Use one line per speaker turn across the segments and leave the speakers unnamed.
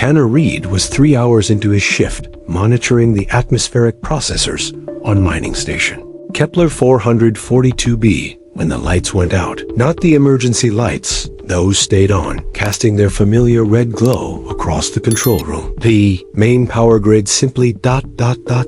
Tanner Reed was 3 hours into his shift, monitoring the atmospheric processors on mining station Kepler 442b when the lights went out. Not the emergency lights. Those stayed on, casting their familiar red glow across the control room. The main power grid simply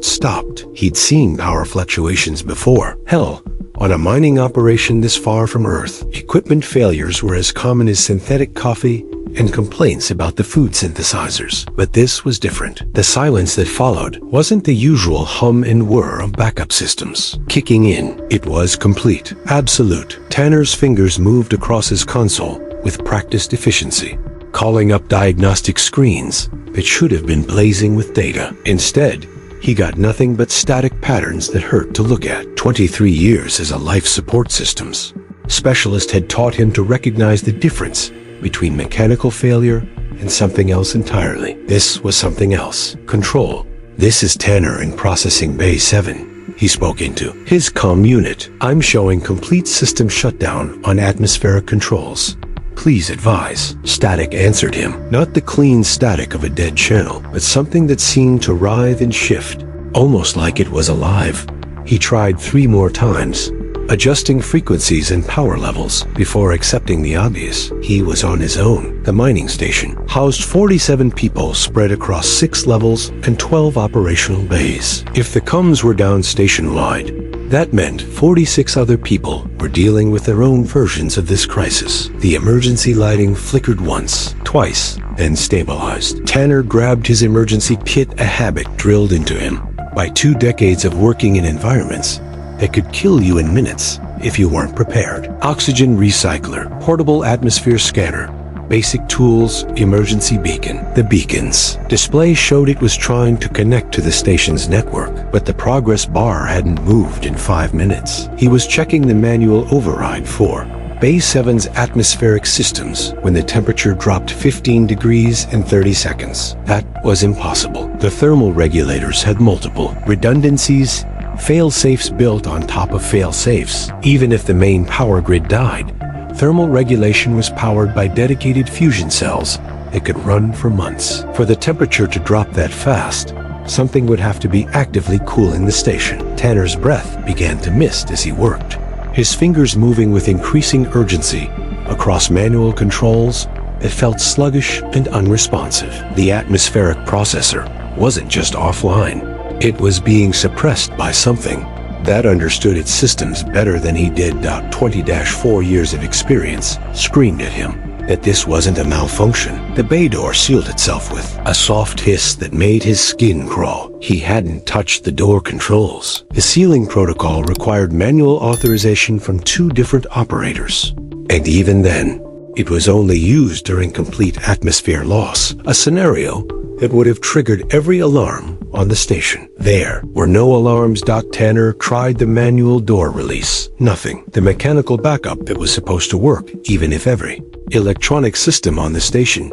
stopped. He'd seen power fluctuations before. Hell, on a mining operation this far from Earth, equipment failures were as common as synthetic coffee and complaints about the food synthesizers. But this was different. The silence that followed wasn't the usual hum and whir of backup systems kicking in. It was complete, absolute. Tanner's fingers moved across his console with practiced efficiency, calling up diagnostic screens that should have been blazing with data. Instead, he got nothing but static patterns that hurt to look at. 23 years as a life support systems specialist had taught him to recognize the difference between mechanical failure and something else entirely. This was something else. Control. This is Tanner in Processing Bay 7. He spoke into his comm unit. I'm showing complete system shutdown on atmospheric controls. Please advise. Static answered him. Not the clean static of a dead channel, but something that seemed to writhe and shift, almost like it was alive. He tried 3 more times, adjusting frequencies and power levels before accepting the obvious. He was on his own. The mining station housed 47 people spread across 6 levels and 12 operational bays. If the comms were down station-wide, that meant 46 other people were dealing with their own versions of this crisis. The emergency lighting flickered once, twice, then stabilized. Tanner grabbed his emergency kit, a habit drilled into him by 2 decades of working in environments that could kill you in minutes if you weren't prepared. Oxygen recycler, portable atmosphere scanner, basic tools, emergency beacon. The beacon's display showed it was trying to connect to the station's network, but the progress bar hadn't moved in 5 minutes. He was checking the manual override for Bay 7's atmospheric systems when the temperature dropped 15 degrees in 30 seconds. That was impossible. The thermal regulators had multiple redundancies, fail-safes built on top of fail-safes. Even if the main power grid died, thermal regulation was powered by dedicated fusion cells that could run for months. For the temperature to drop that fast, something would have to be actively cooling the station. Tanner's breath began to mist as he worked, his fingers moving with increasing urgency across manual controls that felt sluggish and unresponsive. The atmospheric processor wasn't just offline. It was being suppressed by something that understood its systems better than he did. 20-4 years of experience screamed at him that this wasn't a malfunction. The bay door sealed itself with a soft hiss that made his skin crawl. He hadn't touched the door controls. The sealing protocol required manual authorization from 2 different operators. And even then, it was only used during complete atmosphere loss, a scenario that would have triggered every alarm on the station. There were no alarms. Tanner tried the manual door release. Nothing. The mechanical backup that was supposed to work, even if every electronic system on the station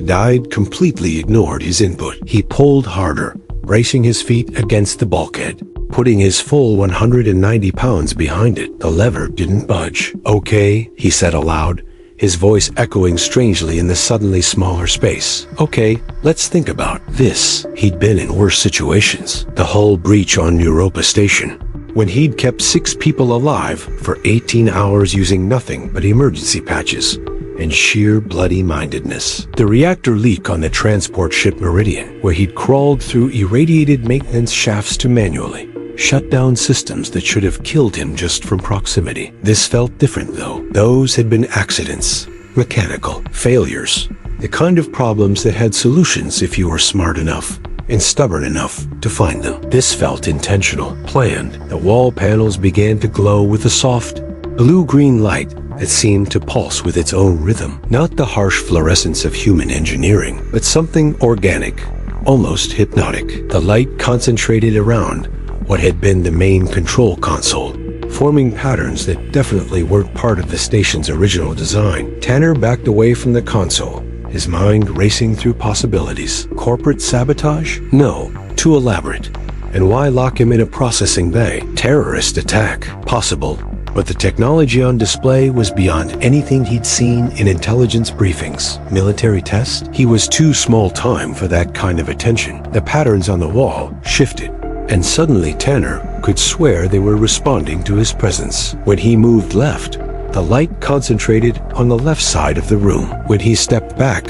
died, completely ignored his input. He pulled harder, bracing his feet against the bulkhead, putting his full 190 pounds behind it. The lever didn't budge. Okay, he said aloud, his voice echoing strangely in the suddenly smaller space. Okay, let's think about this. He'd been in worse situations. The hull breach on Europa Station, when he'd kept 6 people alive for 18 hours using nothing but emergency patches and sheer bloody-mindedness. The reactor leak on the transport ship Meridian, where he'd crawled through irradiated maintenance shafts to manually shut down systems that should have killed him just from proximity. This felt different, though. Those had been accidents, mechanical failures, the kind of problems that had solutions if you were smart enough and stubborn enough to find them. This felt intentional, planned. The wall panels began to glow with a soft, blue-green light that seemed to pulse with its own rhythm. Not the harsh fluorescence of human engineering, but something organic, almost hypnotic. The light concentrated around what had been the main control console, forming patterns that definitely weren't part of the station's original design. Tanner backed away from the console, his mind racing through possibilities. Corporate sabotage? No, too elaborate. And why lock him in a processing bay? Terrorist attack? Possible, But the technology on display was beyond anything he'd seen in intelligence briefings. Military test? He was too small time for that kind of attention. The patterns on the wall shifted, and suddenly Tanner could swear they were responding to his presence. When he moved left, the light concentrated on the left side of the room. When he stepped back,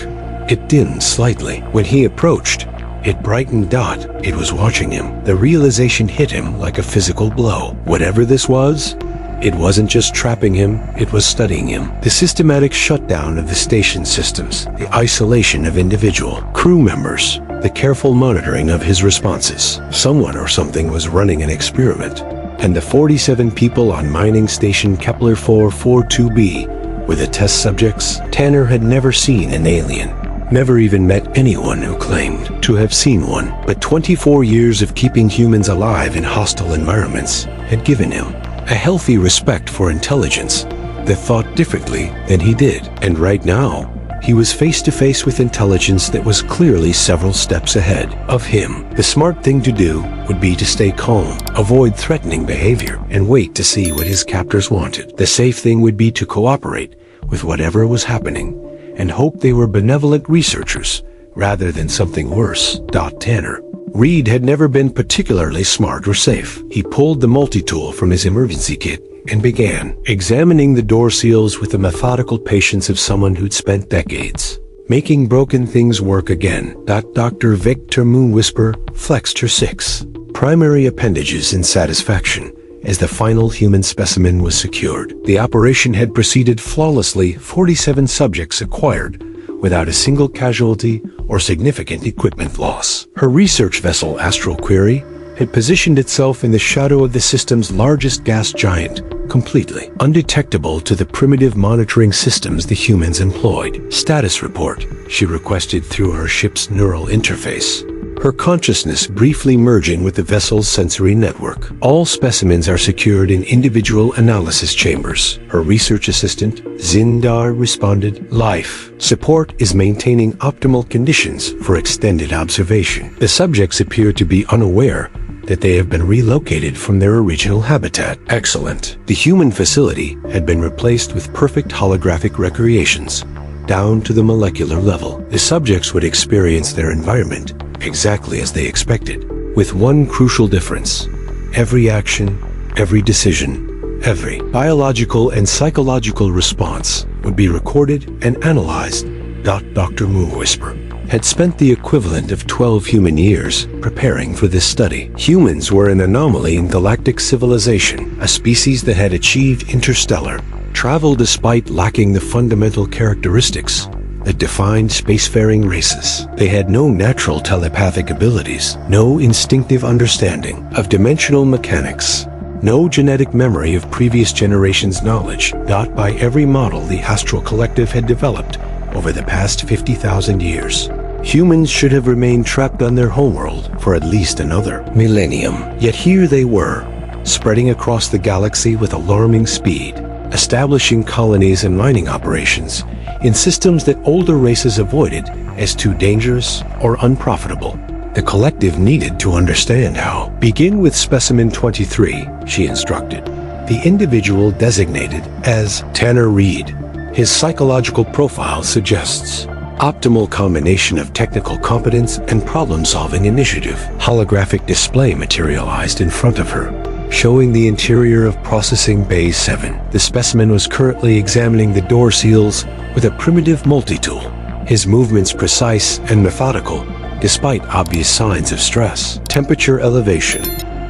it dimmed slightly. When he approached, it brightened out. It was watching him. The realization hit him like a physical blow. Whatever this was, it wasn't just trapping him, it was studying him. The systematic shutdown of the station systems, the isolation of individual crew members, the careful monitoring of his responses. Someone or something was running an experiment, and the 47 people on mining station Kepler 442b were the test subjects. Tanner had never seen an alien, never even met anyone who claimed to have seen one. But 24 years of keeping humans alive in hostile environments had given him a healthy respect for intelligence that thought differently than he did. And right now, he was face to face with intelligence that was clearly several steps ahead of him. The smart thing to do would be to stay calm, avoid threatening behavior, and wait to see what his captors wanted. The safe thing would be to cooperate with whatever was happening and hope they were benevolent researchers rather than something worse. Tanner Reed had never been particularly smart or safe. He pulled the multi-tool from his emergency kit and began examining the door seals with the methodical patience of someone who'd spent decades making broken things work again. Dr. Victor Moonwhisper flexed her 6 primary appendages in satisfaction as the final human specimen was secured. The operation had proceeded flawlessly. 47 subjects acquired without a single casualty or significant equipment loss. Her research vessel, Astral Query, had positioned itself in the shadow of the system's largest gas giant, completely undetectable to the primitive monitoring systems the humans employed. Status report, she requested through her ship's neural interface, her consciousness briefly merging with the vessel's sensory network. All specimens are secured in individual analysis chambers. Her research assistant, Zindar, responded, "Life support is maintaining optimal conditions for extended observation." The subjects appear to be unaware that they have been relocated from their original habitat. Excellent. The human facility had been replaced with perfect holographic recreations, down to the molecular level. The subjects would experience their environment exactly as they expected, with one crucial difference. Every action, every decision, every biological and psychological response would be recorded and analyzed. Dr. Moonwhisper had spent the equivalent of 12 human years preparing for this study. Humans were an anomaly in galactic civilization, a species that had achieved interstellar travel despite lacking the fundamental characteristics that defined spacefaring races. They had no natural telepathic abilities, no instinctive understanding of dimensional mechanics, no genetic memory of previous generations' knowledge. By every model the Astral Collective had developed over the past 50,000 years, humans should have remained trapped on their homeworld for at least another millennium. Yet here they were, spreading across the galaxy with alarming speed, establishing colonies and mining operations in systems that older races avoided as too dangerous or unprofitable. The collective needed to understand how. Begin with specimen 23, she instructed. The individual designated as Tanner Reed. His psychological profile suggests optimal combination of technical competence and problem-solving initiative. Holographic display materialized in front of her, showing the interior of Processing Bay 7. The specimen was currently examining the door seals with a primitive multi-tool, his movements precise and methodical, despite obvious signs of stress. Temperature elevation,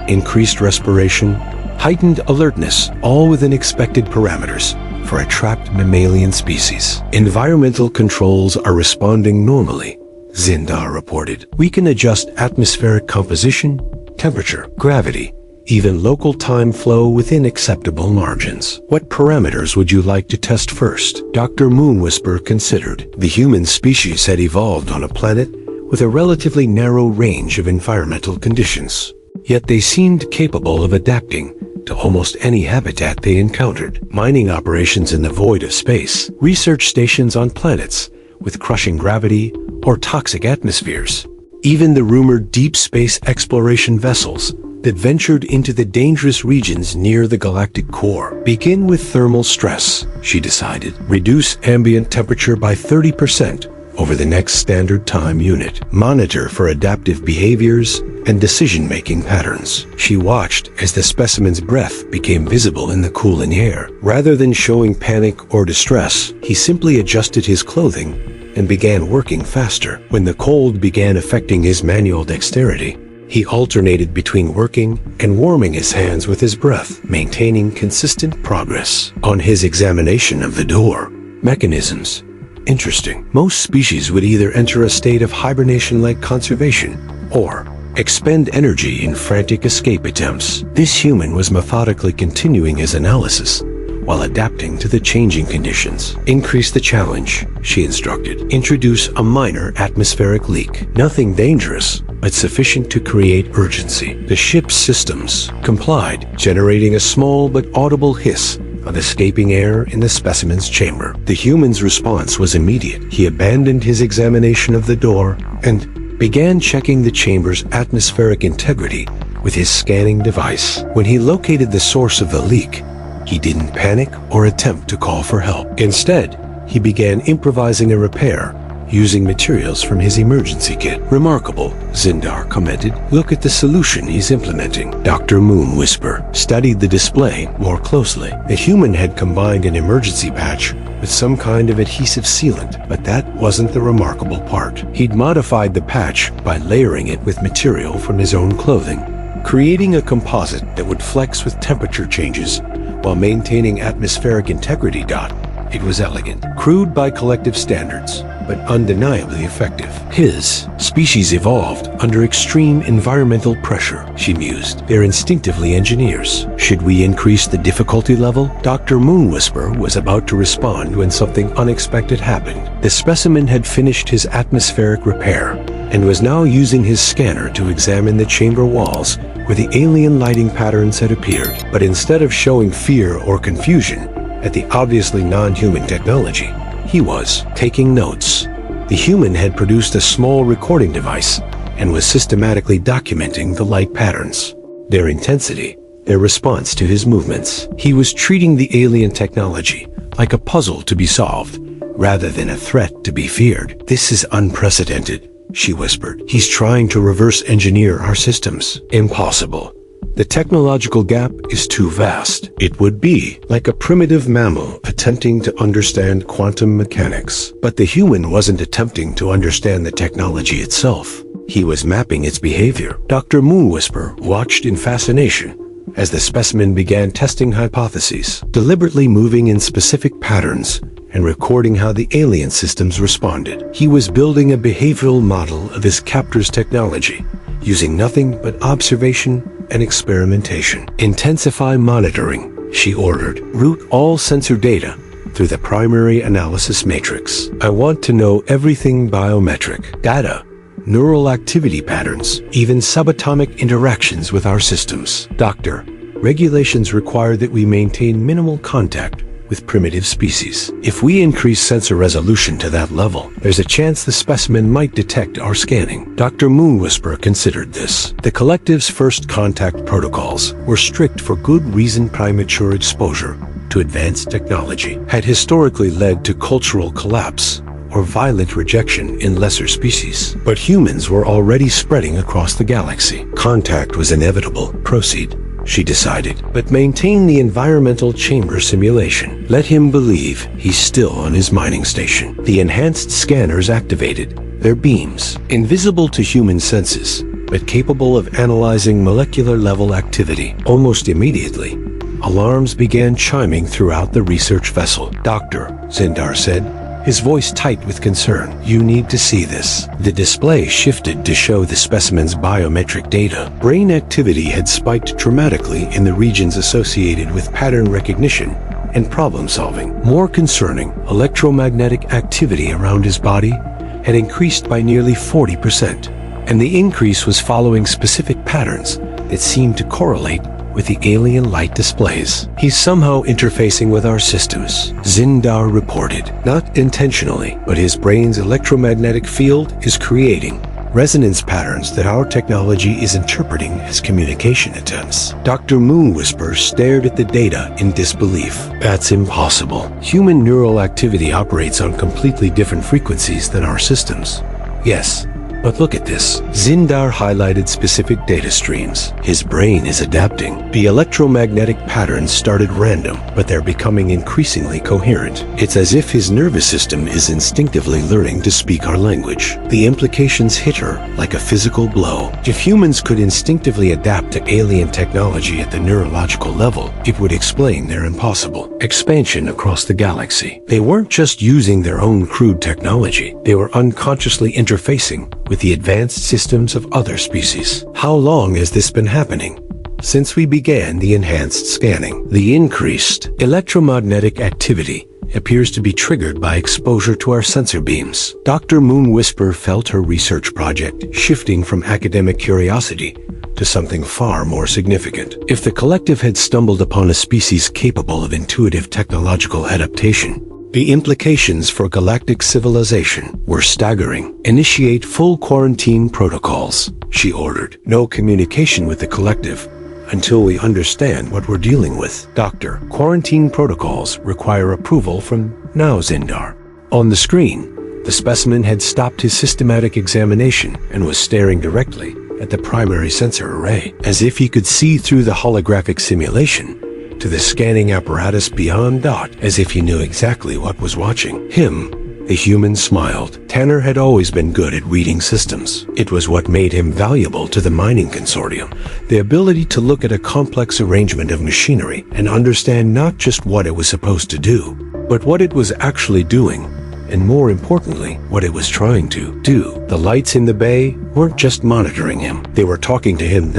increased respiration, heightened alertness, all within expected parameters for a trapped mammalian species. Environmental controls are responding normally, Zindar reported. We can adjust atmospheric composition, temperature, gravity, even local time flow within acceptable margins. What parameters would you like to test first? Dr. Moonwhisper considered. The human species had evolved on a planet with a relatively narrow range of environmental conditions. Yet they seemed capable of adapting to almost any habitat they encountered. Mining operations in the void of space, research stations on planets with crushing gravity or toxic atmospheres, even the rumored deep space exploration vessels that ventured into the dangerous regions near the galactic core. Begin with thermal stress, she decided. Reduce ambient temperature by 30% over the next standard time unit. Monitor for adaptive behaviors and decision-making patterns. She watched as the specimen's breath became visible in the cooling air. Rather than showing panic or distress, he simply adjusted his clothing and began working faster. When the cold began affecting his manual dexterity, he alternated between working and warming his hands with his breath, maintaining consistent progress. On his examination of the door mechanisms, interesting. Most species would either enter a state of hibernation-like conservation or expend energy in frantic escape attempts. This human was methodically continuing his analysis while adapting to the changing conditions. Increase the challenge, she instructed. Introduce a minor atmospheric leak. Nothing dangerous, but sufficient to create urgency. The ship's systems complied, generating a small but audible hiss of escaping air in the specimen's chamber. The human's response was immediate. He abandoned his examination of the door and began checking the chamber's atmospheric integrity with his scanning device. When he located the source of the leak, he didn't panic or attempt to call for help. Instead, he began improvising a repair using materials from his emergency kit. Remarkable, Zindar commented. Look at the solution he's implementing. Dr. Moon Whisper studied the display more closely. The human had combined an emergency patch with some kind of adhesive sealant, but that wasn't the remarkable part. He'd modified the patch by layering it with material from his own clothing, creating a composite that would flex with temperature changes while maintaining atmospheric integrity. It was elegant, crude by collective standards, but undeniably effective. His species evolved under extreme environmental pressure, she mused. They're instinctively engineers. Should we increase the difficulty level? Dr. Moon Whisper was about to respond when something unexpected happened. The specimen had finished his atmospheric repair and was now using his scanner to examine the chamber walls where the alien lighting patterns had appeared. But instead of showing fear or confusion at the obviously non-human technology, he was taking notes. The human had produced a small recording device and was systematically documenting the light patterns, their intensity, their response to his movements. He was treating the alien technology like a puzzle to be solved, rather than a threat to be feared. This is unprecedented, she whispered. He's trying to reverse engineer our systems. Impossible. The technological gap is too vast. It would be like a primitive mammal attempting to understand quantum mechanics. But the human wasn't attempting to understand the technology itself. He was mapping its behavior. Dr. Moon Whisper watched in fascination as the specimen began testing hypotheses, deliberately moving in specific patterns and recording how the alien systems responded. He was building a behavioral model of his captor's technology, using nothing but observation and experimentation. Intensify monitoring, she ordered. Route all sensor data through the primary analysis matrix. I want to know everything biometric. Data, neural activity patterns, even subatomic interactions with our systems. Doctor, regulations require that we maintain minimal contact with primitive species. If we increase sensor resolution to that level, there's a chance the specimen might detect our scanning. Dr. Moon Whisper considered this. The collective's first contact protocols were strict for good reason. Premature exposure to advanced technology had historically led to cultural collapse or violent rejection in lesser species. But humans were already spreading across the galaxy. Contact was inevitable. Proceed, she decided, but maintain the environmental chamber simulation. Let him believe he's still on his mining station. The enhanced scanners activated, their beams, invisible to human senses, but capable of analyzing molecular-level activity. Almost immediately, alarms began chiming throughout the research vessel. Doctor, Zindar said, his voice tight with concern. You need to see this. The display shifted to show the specimen's biometric data. Brain activity had spiked dramatically in the regions associated with pattern recognition and problem solving. More concerning, electromagnetic activity around his body had increased by nearly 40%, and the increase was following specific patterns that seemed to correlate with the alien light displays. He's somehow interfacing with our systems, Zindar reported. Not intentionally, but his brain's electromagnetic field is creating resonance patterns that our technology is interpreting as communication attempts. Dr. Moonwhisper stared at the data in disbelief. That's impossible. Human neural activity operates on completely different frequencies than our systems. Yes, but look at this. Zindar highlighted specific data streams. His brain is adapting. The electromagnetic patterns started random, but they're becoming increasingly coherent. It's as if his nervous system is instinctively learning to speak our language. The implications hit her like a physical blow. If humans could instinctively adapt to alien technology at the neurological level, it would explain their impossible expansion across the galaxy. They weren't just using their own crude technology. They were unconsciously interfacing with the advanced systems of other species. How long has this been happening? Since we began the enhanced scanning. The increased electromagnetic activity appears to be triggered by exposure to our sensor beams. Dr. Moonwhisper felt her research project shifting from academic curiosity to something far more significant. If the collective had stumbled upon a species capable of intuitive technological adaptation, the implications for galactic civilization were staggering. Initiate full quarantine protocols, she ordered. No communication with the collective until we understand what we're dealing with. Doctor, quarantine protocols require approval from now, Zindar. On the screen, the specimen had stopped his systematic examination and was staring directly at the primary sensor array, as if he could see through the holographic simulation to the scanning apparatus beyond. As if he knew exactly what was watching him. The human smiled. Tanner had always been good at reading systems. It was what made him valuable to the mining consortium. The ability to look at a complex arrangement of machinery and understand not just what it was supposed to do, but what it was actually doing, and more importantly, what it was trying to do. The lights in the bay weren't just monitoring him. They were talking to him.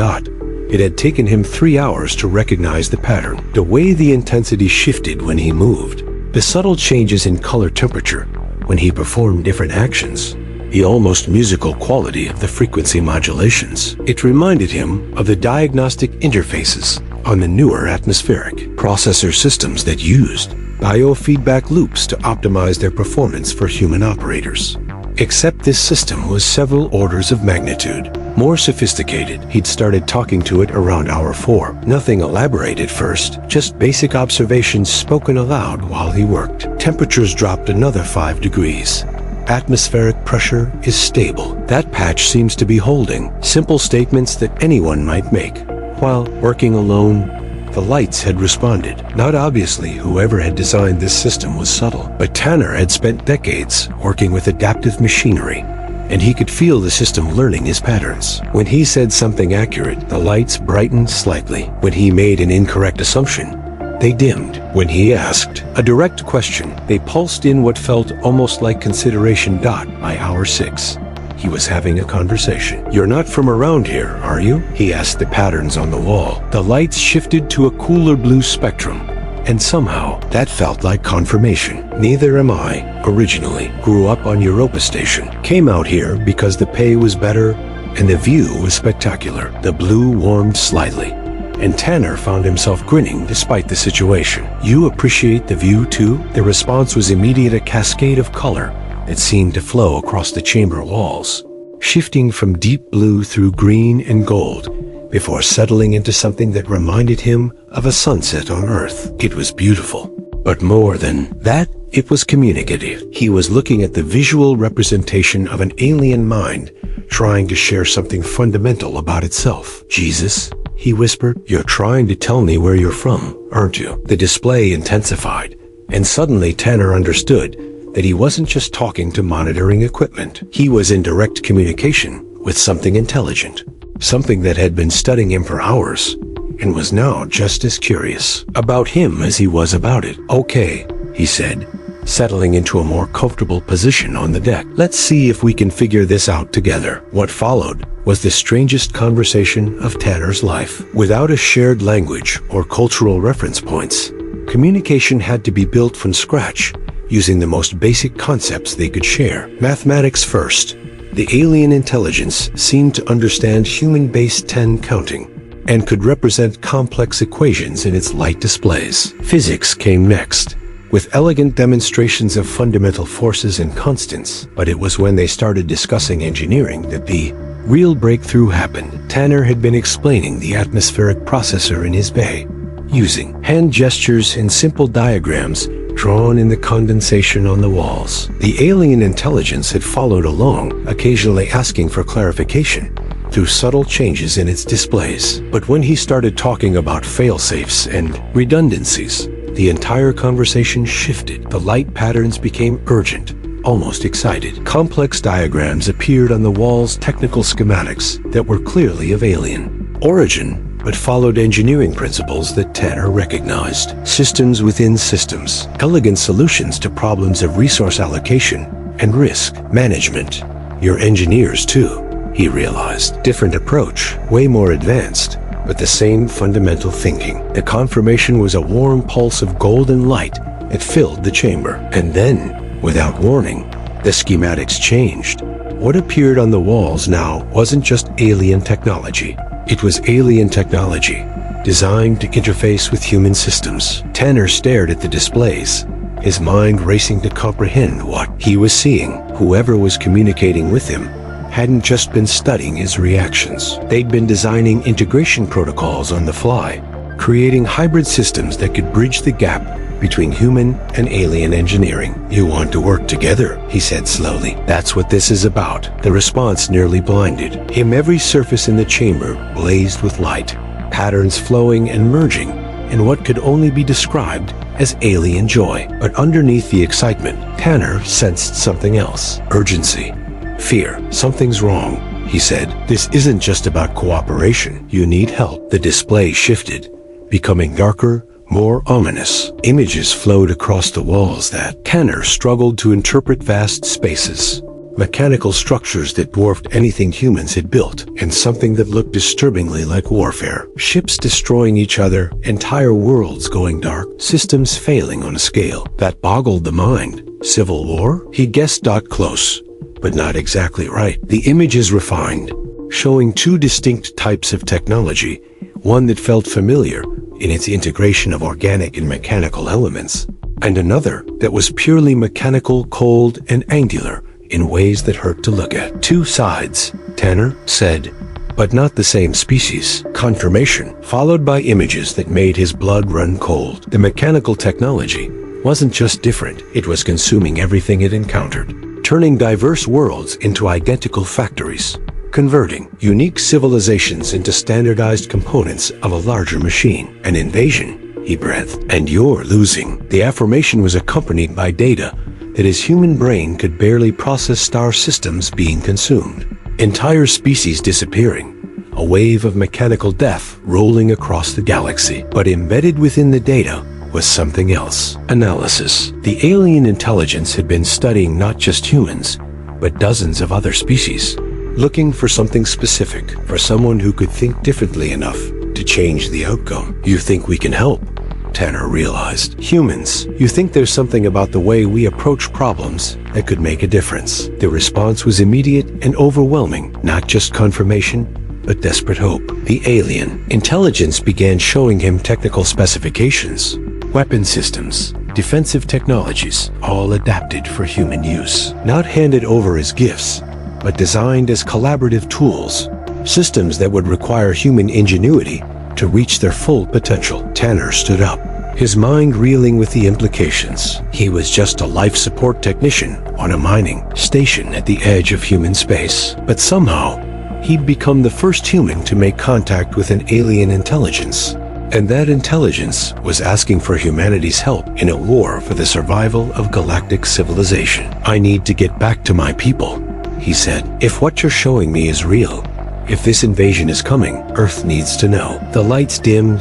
It had taken him 3 hours to recognize the pattern, the way the intensity shifted when he moved, the subtle changes in color temperature when he performed different actions, the almost musical quality of the frequency modulations. It reminded him of the diagnostic interfaces on the newer atmospheric processor systems that used biofeedback loops to optimize their performance for human operators. Except this system was several orders of magnitude more sophisticated. He'd started talking to it around hour 4. Nothing elaborate at first, just basic observations spoken aloud while he worked. Temperatures dropped another 5 degrees. Atmospheric pressure is stable. That patch seems to be holding. Simple statements that anyone might make. While working alone, the lights had responded. Not obviously, whoever had designed this system was subtle, but Tanner had spent decades working with adaptive machinery, and he could feel the system learning his patterns. When he said something accurate, the lights brightened slightly. When he made an incorrect assumption, they dimmed. When he asked a direct question, they pulsed in what felt almost like consideration. By hour 6, he was having a conversation. "You're not from around here, are you?" he asked the patterns on the wall. The lights shifted to a cooler blue spectrum, and somehow that felt like confirmation. "Neither am I. Originally, grew up on Europa Station. Came out here because the pay was better and the view was spectacular." The blue warmed slightly, and Tanner found himself grinning despite the situation. "You appreciate the view too?" The response was immediate, a cascade of color that seemed to flow across the chamber walls, shifting from deep blue through green and gold, before settling into something that reminded him of a sunset on Earth. It was beautiful, but more than that, it was communicative. He was looking at the visual representation of an alien mind trying to share something fundamental about itself. "Jesus," he whispered, "you're trying to tell me where you're from, aren't you?" The display intensified, and suddenly Tanner understood that he wasn't just talking to monitoring equipment. He was in direct communication with something intelligent, something that had been studying him for hours and was now just as curious about him as he was about it. "Okay," he said, settling into a more comfortable position on the deck. "Let's see if we can figure this out together." What followed was the strangest conversation of Tanner's life. Without a shared language or cultural reference points, communication had to be built from scratch, using the most basic concepts they could share. Mathematics first. The alien intelligence seemed to understand human base 10 counting and could represent complex equations in its light displays. Physics came next. with elegant demonstrations of fundamental forces and constants. But it was when they started discussing engineering that the real breakthrough happened. Tanner had been explaining the atmospheric processor in his bay, using hand gestures and simple diagrams drawn in the condensation on the walls. The alien intelligence had followed along, occasionally asking for clarification through subtle changes in its displays. But when he started talking about fail-safes and redundancies, the entire conversation shifted. The light patterns became urgent, almost excited. Complex diagrams appeared on the wall's technical schematics that were clearly of alien origin, but followed engineering principles that Tanner recognized. Systems within systems, elegant solutions to problems of resource allocation and risk management. Your engineers too, he realized. Different approach, way more advanced, but the same fundamental thinking. The confirmation was a warm pulse of golden light that filled the chamber. And then, without warning, the schematics changed. What appeared on the walls now wasn't just alien technology. It was alien technology, designed to interface with human systems. Tanner stared at the displays, his mind racing to comprehend what he was seeing. Whoever was communicating with him hadn't just been studying his reactions. They'd been designing integration protocols on the fly, creating hybrid systems that could bridge the gap between human and alien engineering. You want to work together, he said slowly. That's what this is about. The response nearly blinded him. Every surface in the chamber blazed with light, patterns flowing and merging in what could only be described as alien joy. But underneath the excitement, Tanner sensed something else. Urgency. Fear. Something's wrong, he said. This isn't just about cooperation. You need help. The display shifted, becoming darker, more ominous. Images flowed across the walls that Tanner struggled to interpret. Vast spaces, mechanical structures that dwarfed anything humans had built, and something that looked disturbingly like warfare. Ships destroying each other, entire worlds going dark, systems failing on a scale that boggled the mind. Civil war? He guessed. Close, but not exactly right. The images refined, showing two distinct types of technology, one that felt familiar in its integration of organic and mechanical elements, and another that was purely mechanical, cold, and angular in ways that hurt to look at. Two sides, Tanner said, but not the same species. Confirmation, followed by images that made his blood run cold. The mechanical technology wasn't just different, it was consuming everything it encountered, turning diverse worlds into identical factories, converting unique civilizations into standardized components of a larger machine. An invasion, he breathed. And you're losing. The affirmation was accompanied by data that his human brain could barely process. Star systems being consumed, entire species disappearing, a wave of mechanical death rolling across the galaxy. But embedded within the data was something else. Analysis. The alien intelligence had been studying not just humans, but dozens of other species, looking for something specific, for someone who could think differently enough to change the outcome. You think we can help? Tanner realized. Humans, you think there's something about the way we approach problems that could make a difference. The response was immediate and overwhelming, not just confirmation, but desperate hope. The alien intelligence began showing him technical specifications, weapon systems, defensive technologies, all adapted for human use. Not handed over as gifts, but designed as collaborative tools, systems that would require human ingenuity to reach their full potential. Tanner stood up, his mind reeling with the implications. He was just a life support technician on a mining station at the edge of human space. But somehow, he'd become the first human to make contact with an alien intelligence. And that intelligence was asking for humanity's help in a war for the survival of galactic civilization. I need to get back to my people, he said. If what you're showing me is real, if this invasion is coming, Earth needs to know. The lights dimmed,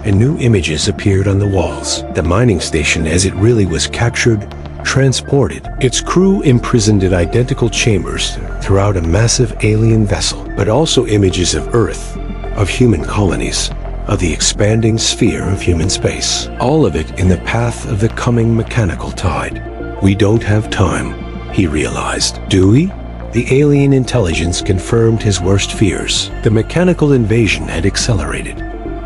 and new images appeared on the walls. The mining station as it really was captured, transported, its crew imprisoned in identical chambers throughout a massive alien vessel, but also images of Earth, of human colonies, of the expanding sphere of human space. All of it in the path of the coming mechanical tide. We don't have time, he realized. Do we? The alien intelligence confirmed his worst fears. The mechanical invasion had accelerated,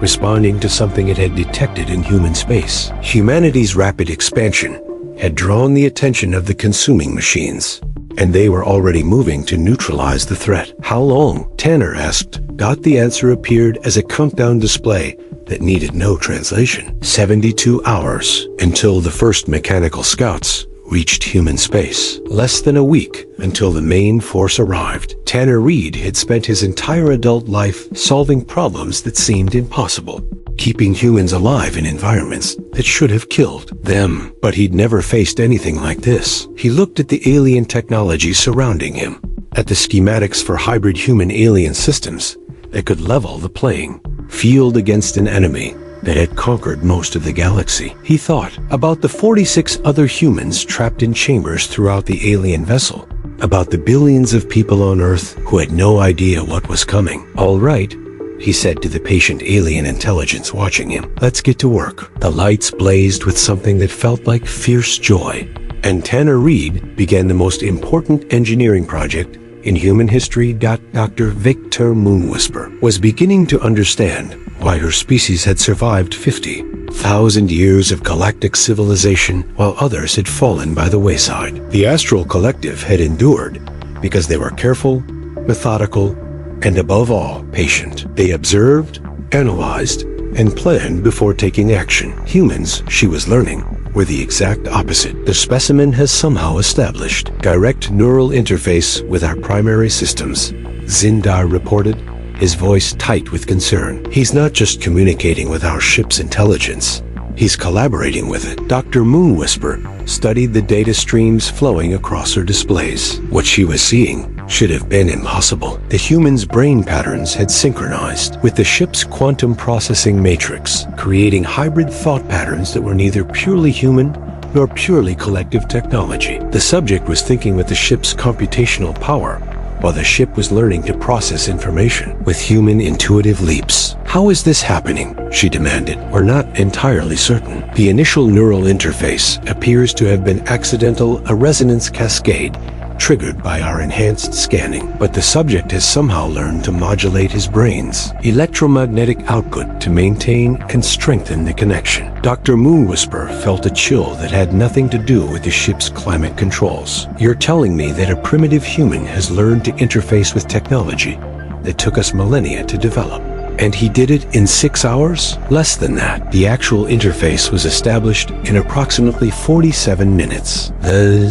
responding to something it had detected in human space. Humanity's rapid expansion had drawn the attention of the consuming machines, and they were already moving to neutralize the threat. How long? Tanner asked. The answer appeared as a countdown display that needed no translation. 72 hours until the first mechanical scouts reached human space. Less than a week until the main force arrived. Tanner Reed had spent his entire adult life solving problems that seemed impossible, keeping humans alive in environments that should have killed them. But he'd never faced anything like this. He looked at the alien technology surrounding him, at the schematics for hybrid human-alien systems that could level the playing field against an enemy that had conquered most of the galaxy. He thought about the 46 other humans trapped in chambers throughout the alien vessel, about the billions of people on Earth who had no idea what was coming. "All right," he said to the patient alien intelligence watching him. "Let's get to work." The lights blazed with something that felt like fierce joy, and Tanner Reed began the most important engineering project in human history. Dr. Victor Moonwhisper was beginning to understand why her species had survived 50,000 years of galactic civilization while others had fallen by the wayside. The Astral Collective had endured because they were careful, methodical, and above all, patient. They observed, analyzed, and planned before taking action. Humans, she was learning, were the exact opposite. The specimen has somehow established direct neural interface with our primary systems, Zindar reported, his voice tight with concern. He's not just communicating with our ship's intelligence, he's collaborating with it. Dr. Moonwhisper studied the data streams flowing across her displays. What she was seeing should have been impossible. The human's brain patterns had synchronized with the ship's quantum processing matrix, creating hybrid thought patterns that were neither purely human nor purely collective technology. The subject was thinking with the ship's computational power, while the ship was learning to process information with human intuitive leaps. "How is this happening?" she demanded. "We're not entirely certain. The initial neural interface appears to have been accidental, a resonance cascade triggered by our enhanced scanning. But the subject has somehow learned to modulate his brain's electromagnetic output to maintain and strengthen the connection." Dr. Moonwhisper felt a chill that had nothing to do with the ship's climate controls. "You're telling me that a primitive human has learned to interface with technology that took us millennia to develop? And he did it in 6 hours? Less than that. The actual interface was established in approximately 47 minutes. The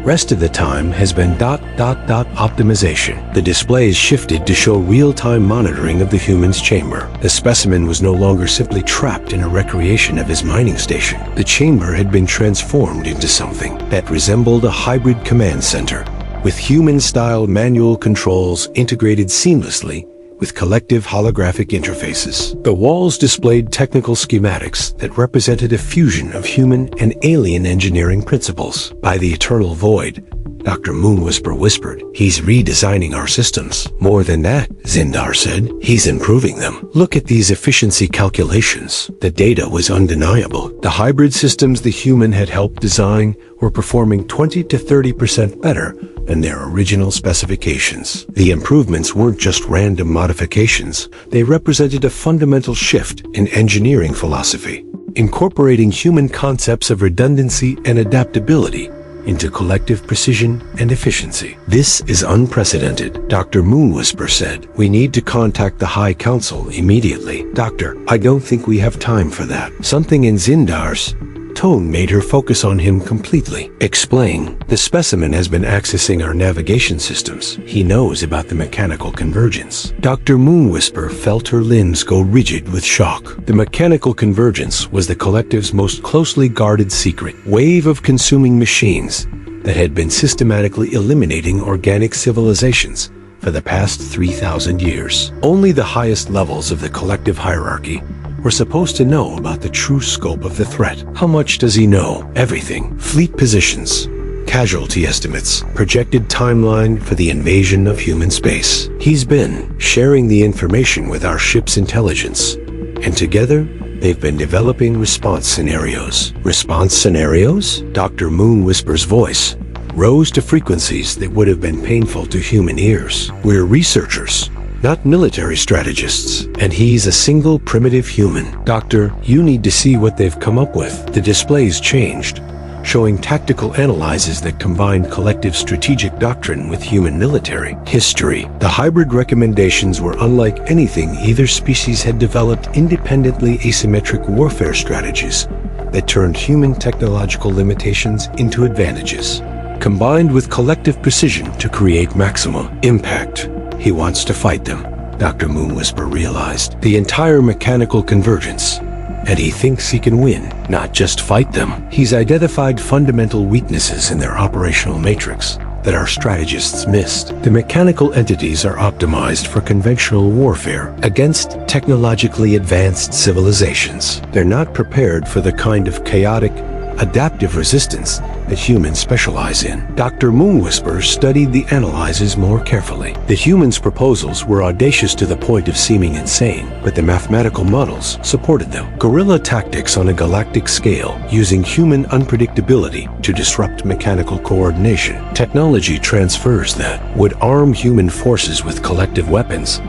rest of the time has been ... optimization. The displays shifted to show real-time monitoring of the human's chamber. The specimen was no longer simply trapped in a recreation of his mining station. The chamber had been transformed into something that resembled a hybrid command center, with human-style manual controls integrated seamlessly with collective holographic interfaces. The walls displayed technical schematics that represented a fusion of human and alien engineering principles. "By the eternal void," Dr. Moonwhisper whispered, "he's redesigning our systems." "More than that," Zindar said, "he's improving them. Look at these efficiency calculations." The data was undeniable. The hybrid systems the human had helped design were performing 20 to 30% better than their original specifications. The improvements weren't just random modifications. They represented a fundamental shift in engineering philosophy, incorporating human concepts of redundancy and adaptability into collective precision and efficiency. "This is unprecedented," Dr. Moonwhisper said. "We need to contact the High Council immediately." "Doctor, I don't think we have time for that." Something in Zindar's tone made her focus on him completely. "Explain." "The specimen has been accessing our navigation systems. He knows about the mechanical convergence." Dr. Moonwhisper felt her limbs go rigid with shock. The mechanical convergence was the collective's most closely guarded secret. Wave of consuming machines that had been systematically eliminating organic civilizations for the past 3,000 years. Only the highest levels of the collective hierarchy were supposed to know about the true scope of the threat. How much does he know? Everything. Fleet positions, casualty estimates, projected timeline for the invasion of human space. He's been sharing the information with our ship's intelligence, and together they've been developing response scenarios. Response scenarios? Dr. Moonwhisper's voice rose to frequencies that would have been painful to human ears. "We're researchers. not military strategists. And he's a single primitive human. Doctor, you need to see what they've come up with. The displays changed, showing tactical analyses that combined collective strategic doctrine with human military history. The hybrid recommendations were unlike anything either species had developed independently. Asymmetric warfare strategies that turned human technological limitations into advantages, combined with collective precision to create maximum impact. He wants to fight them, Dr. Moonwhisper realized. The entire mechanical convergence. And he thinks he can win, not just fight them. He's identified fundamental weaknesses in their operational matrix that our strategists missed. The mechanical entities are optimized for conventional warfare against technologically advanced civilizations. They're not prepared for the kind of chaotic, adaptive resistance that humans specialize in. Dr. Moonwhisper studied the analyses more carefully. The humans' proposals were audacious to the point of seeming insane, but the mathematical models supported them. Guerrilla tactics on a galactic scale, using human unpredictability to disrupt mechanical coordination. Technology transfers that would arm human forces with collective weapons,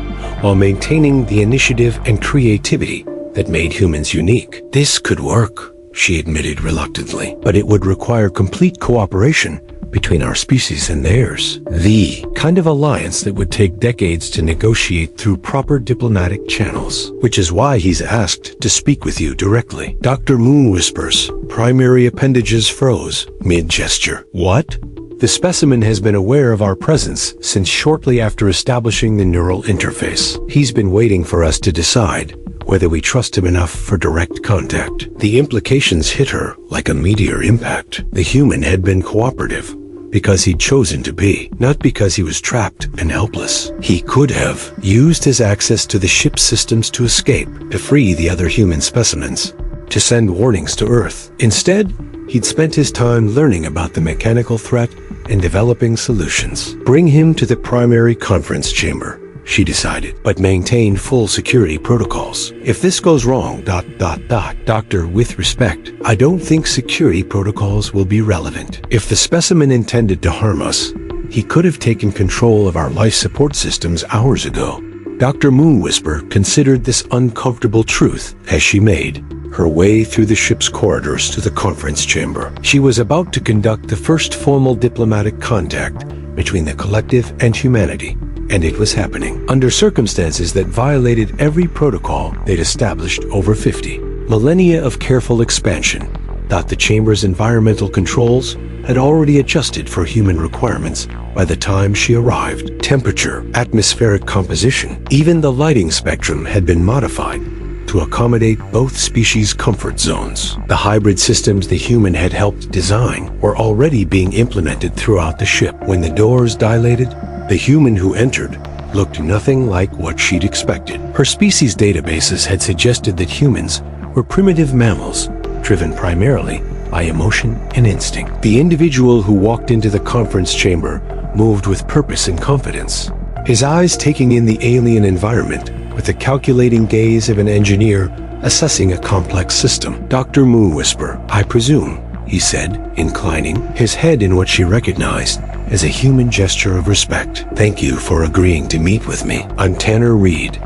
while maintaining the initiative and creativity that made humans unique. This could work, she admitted reluctantly, but it would require complete cooperation between our species and theirs. The kind of alliance that would take decades to negotiate through proper diplomatic channels, which is why he's asked to speak with you directly. Dr. Moonwhisper's primary appendages froze mid-gesture. What? The specimen has been aware of our presence since shortly after establishing the neural interface. He's been waiting for us to decide whether we trust him enough for direct contact. The implications hit her like a meteor impact. The human had been cooperative because he'd chosen to be, not because he was trapped and helpless. He could have used his access to the ship's systems to escape, to free the other human specimens, to send warnings to Earth. Instead, he'd spent his time learning about the mechanical threat and developing solutions. Bring him to the primary conference chamber, she decided, but maintain full security protocols. If this goes wrong, Doctor, with respect, I don't think security protocols will be relevant. If the specimen intended to harm us, he could have taken control of our life support systems hours ago. Dr. Moonwhisper considered this uncomfortable truth as she made her way through the ship's corridors to the conference chamber. She was about to conduct the first formal diplomatic contact between the collective and humanity. And it was happening under circumstances that violated every protocol they'd established over 50 millennia of careful expansion. The chamber's environmental controls had already adjusted for human requirements by the time she arrived. Temperature, atmospheric composition, even the lighting spectrum had been modified to accommodate both species' comfort zones. The hybrid systems the human had helped design were already being implemented throughout the ship. When the doors dilated, the human who entered looked nothing like what she'd expected. Her species databases had suggested that humans were primitive mammals, driven primarily by emotion and instinct. The individual who walked into the conference chamber moved with purpose and confidence, his eyes taking in the alien environment with the calculating gaze of an engineer assessing a complex system. Dr. Moonwhisper, I presume, he said, inclining his head in what she recognized as a human gesture of respect. Thank you for agreeing to meet with me. I'm Tanner Reed,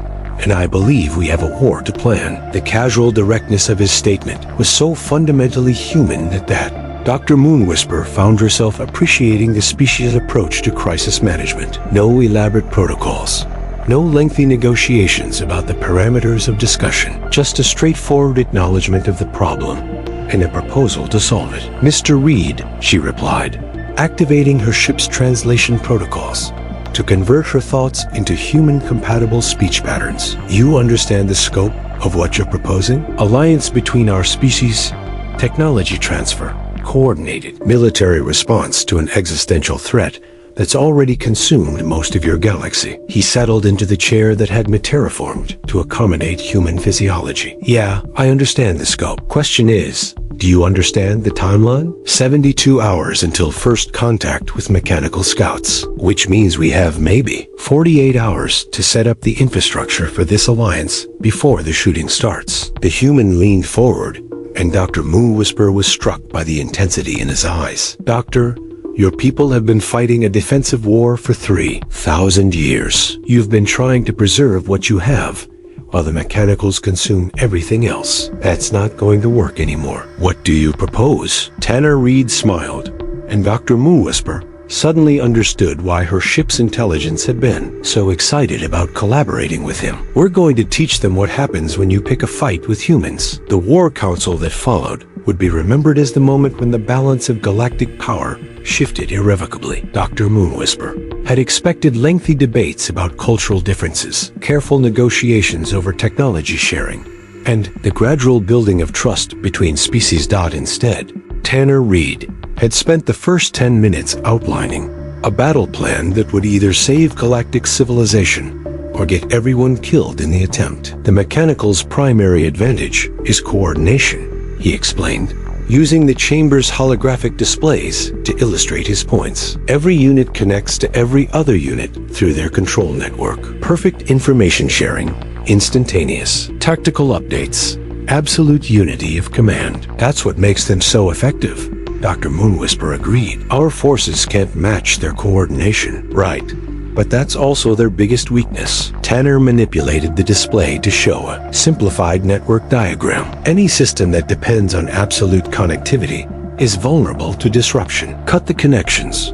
and I believe we have a war to plan. The casual directness of his statement was so fundamentally human that Dr. Moonwhisper found herself appreciating the species' approach to crisis management. No elaborate protocols, no lengthy negotiations about the parameters of discussion, just a straightforward acknowledgement of the problem and a proposal to solve it. Mr. Reed, she replied, activating her ship's translation protocols to convert her thoughts into human-compatible speech patterns. You understand the scope of what you're proposing? Alliance between our species, technology transfer, coordinated military response to an existential threat that's already consumed most of your galaxy. He settled into the chair that had been terraformed to accommodate human physiology. Yeah, I understand the scope. Question is, do you understand the timeline? 72 hours until first contact with mechanical scouts, which means we have maybe 48 hours to set up the infrastructure for this alliance before the shooting starts. The human leaned forward, and Dr. Moonwhisper was struck by the intensity in his eyes. Doctor, Your people have been fighting a defensive war for 3,000 years. You've been trying to preserve what you have, while the mechanicals consume everything else. That's not going to work anymore. What do you propose? Tanner Reed smiled, and Dr. Moonwhisper suddenly understood why her ship's intelligence had been so excited about collaborating with him. We're going to teach them what happens when you pick a fight with humans. The war council that followed would be remembered as the moment when the balance of galactic power shifted irrevocably. Dr. Moonwhisper had expected lengthy debates about cultural differences, careful negotiations over technology sharing, and the gradual building of trust between species. Instead, Tanner Reed had spent the first 10 minutes outlining a battle plan that would either save galactic civilization or get everyone killed in the attempt. The mechanical's primary advantage is coordination, he explained, using the chamber's holographic displays to illustrate his points. Every unit connects to every other unit through their control network. Perfect information sharing, instantaneous, tactical updates, absolute unity of command. That's what makes them so effective. Dr. Moonwhisper agreed. Our forces can't match their coordination. Right. But that's also their biggest weakness. Tanner manipulated the display to show a simplified network diagram. Any system that depends on absolute connectivity is vulnerable to disruption. Cut the connections,